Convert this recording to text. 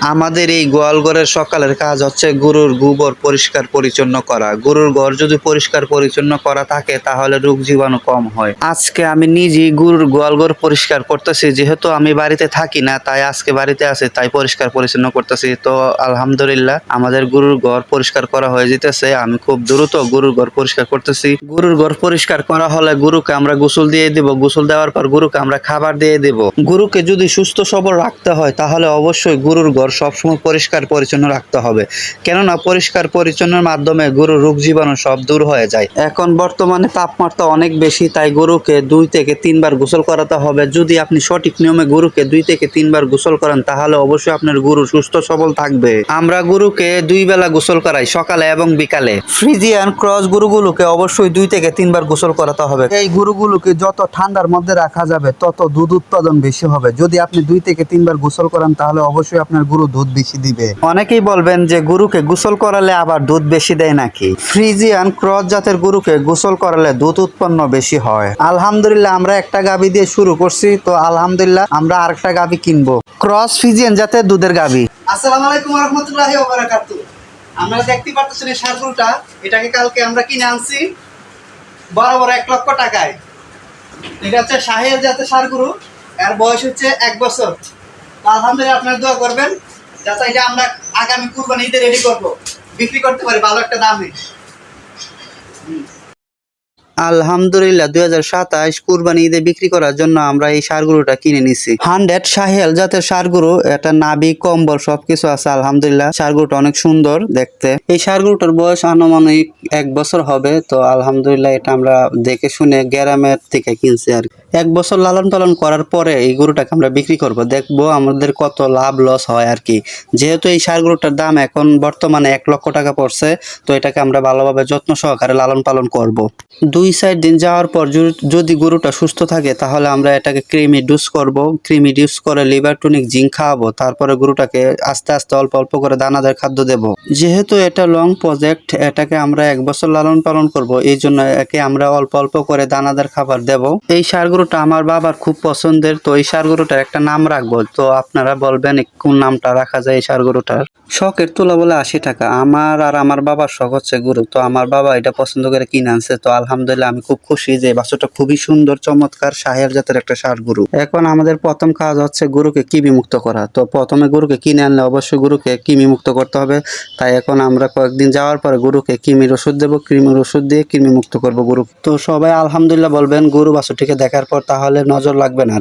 আমাদের এই গোয়ালঘরের সকালের কাজ হচ্ছে গরুর গোবর পরিষ্কার পরিচ্ছন্ন করা। গরুর ঘর যদি পরিষ্কার পরিচ্ছন্ন করা থাকে তাহলে রোগ জীবাণু কম হয়। আজকে আমি নিজেই গরুর গোয়ালঘর পরিষ্কার করতেছি, যেহেতু আমি বাড়িতে থাকি না তাই আজকে বাড়িতে আছি, তাই পরিষ্কার পরিচ্ছন্ন করতেছি। তো আলহামদুলিল্লাহ আমাদের গরুর ঘর পরিষ্কার করা হয়ে যেতেছে। আমি খুব দ্রুত গরুর ঘর পরিষ্কার করতেছি। গরুর ঘর পরিষ্কার করা হলে গরুকে আমরা গোসল দিয়ে দেব। গোসল দেওয়ার পর গরুকে আমরা খাবার দিয়ে দেব। গরুকে যদি সুস্থ সবল রাখতে হয় তাহলে অবশ্যই গরুর ঘর সবসময় পরিষ্কার পরিচ্ছন্ন রাখতে হবে, কেননা পরিষ্কার পরিচ্ছন্নের মাধ্যমে গরুর রোগ জীবাণু সব দূর হয়ে যায়। এখন বর্তমানে তাপমাত্রা অনেক বেশি, তাই গরুকে 2 থেকে 3 বার গোসল করাতে হবে। যদি আপনি সঠিক নিয়মে গরুকে 2 থেকে 3 বার গোসল করেন তাহলে অবশ্যই আপনার গরু সুস্থ সবল থাকবে। আমরা গরুকে 2 বেলা গোসল করাই, সকালে এবং বিকালে। ফ্রিজিয়ান ক্রস গরুগুলোকে অবশ্যই 2 থেকে 3 বার গোসল করাতে হবে। এই গরুগুলোকে যত ঠান্ডার মধ্যে রাখা যাবে তত দুধ উৎপাদন বেশি হবে। যদি আপনি 2 থেকে 3 বার গোসল করেন তাহলে অবশ্যই আপনার গরু দুধ বেশি দিবে। অনেকেই বলবেন যে গরুকে গোসল করালে আবার দুধ বেশি দেয় নাকি? ফ্রিজিয়ান ক্রস জাতের গরুকে গোসল করালে দুধ উৎপন্ন বেশি হয়। আলহামদুলিল্লাহ আমরা একটা গাভী দিয়ে শুরু করছি, তো আলহামদুলিল্লাহ আমরা আরেকটা গাভী কিনবো, ক্রস ফ্রিজিয়ান জাতের দুধের গাভী। আসসালামু আলাইকুম ওয়া রাহমাতুল্লাহি ওয়া বারাকাতুহু। আমরা দেখতে পাচ্ছেন এই ষাঁড় গরুটা, এটাকে কালকে আমরা কিনে আনছি বরাবর 1 লক্ষ টাকায়। এটা হচ্ছে শাহিয়াল জাতের ষাঁড় গরু, এর বয়স হচ্ছে 1 বছর। আলহামদুলিল্লাহ আপনারা দোয়া করবেন যাতে এটা আমরা আগামী কুরবানি ঈদে রেডি করব, বিক্রি করতে পারি ভালো একটা দামে। আলহামদুলিল্লাহ 2027 কুরবানি ঈদে বিক্রি করার জন্য আমরা এই ষাঁড় গরুটা কিনে নিছি। 100 শাহিয়াল জাতের ষাঁড় গরু, এটা নাভি কম্বল সবকিছু আছে। আলহামদুলিল্লাহ ষাঁড় গরুটা অনেক সুন্দর দেখতে। এই ষাঁড় গরুটার বয়স আনুমানিক 1 বছর হবে। তো আলহামদুলিল্লাহ এটা আমরা দেখে শুনে গ্রামের থেকে কিনছি আর 1 বছর লালন পালন করার পরে এই গরুটাকে আমরা বিক্রি করব, দেখবো আমাদের কত লাভ লস হয় আর কি। যেহেতু এই ষাঁড় গরুটার দাম এখন বর্তমানে 1 লক্ষ টাকা পড়ছে, তো এটাকে আমরা ভালোভাবে যত্ন সহকারে লালন পালন করব। 2-4 দিন যাওয়ার পর যদি গরুটা সুস্থ থাকে তাহলে আমরা এটাকে ক্রিমি ডোজ করব। ক্রিমি ডোজ করে লিভার টনিক জিঙ্ক খাওয়াবো। তারপরে গরুটাকে আস্তে আস্তে অল্প অল্প করে দানাদার খাদ্য দেব। যেহেতু এটা লং প্রজেক্ট, এটাকে আমরা 1 বছর লালন পালন করব, এই জন্য একে আমরা অল্প অল্প করে দানাদার খাবার দেব। এই ষাঁড় গরুটা আমার বাবার খুব পছন্দের, তো এই ষাঁড় গরুটার একটা নাম রাখবো। তো আপনারা বলবেন কোন নামটা রাখা যায় এই ষাঁড় গরুটার। শখের তুলা বলে 80 টাকা। আমার আর আমার বাবার শখ হচ্ছে গরু, তো আমার বাবা এটা পছন্দ করে কিনে আনছে। তো আলহামদুলিল্লাহ আমি খুব খুশি যে বাছুরটা খুবই সুন্দর চমৎকার শাহিয়াল জাতের একটা ষাঁড় গরু। এখন আমাদের প্রথম কাজ হচ্ছে গরুকে কৃমি মুক্ত করা। তো প্রথমে গরুকে কিনে আনলে অবশ্যই গরুকে কৃমি মুক্ত করতে হবে। তাই এখন আমরা কয়েকদিন যাওয়ার পরে গরুকে কৃমির ওষুধ দেবো, কৃমির ওষুধ দিয়ে কৃমি মুক্ত করবো গরু। তো সবাই আলহামদুলিল্লাহ বলবেন গরু বাছুরটিকে দেখার পর, তাহলে নজর লাগবে না।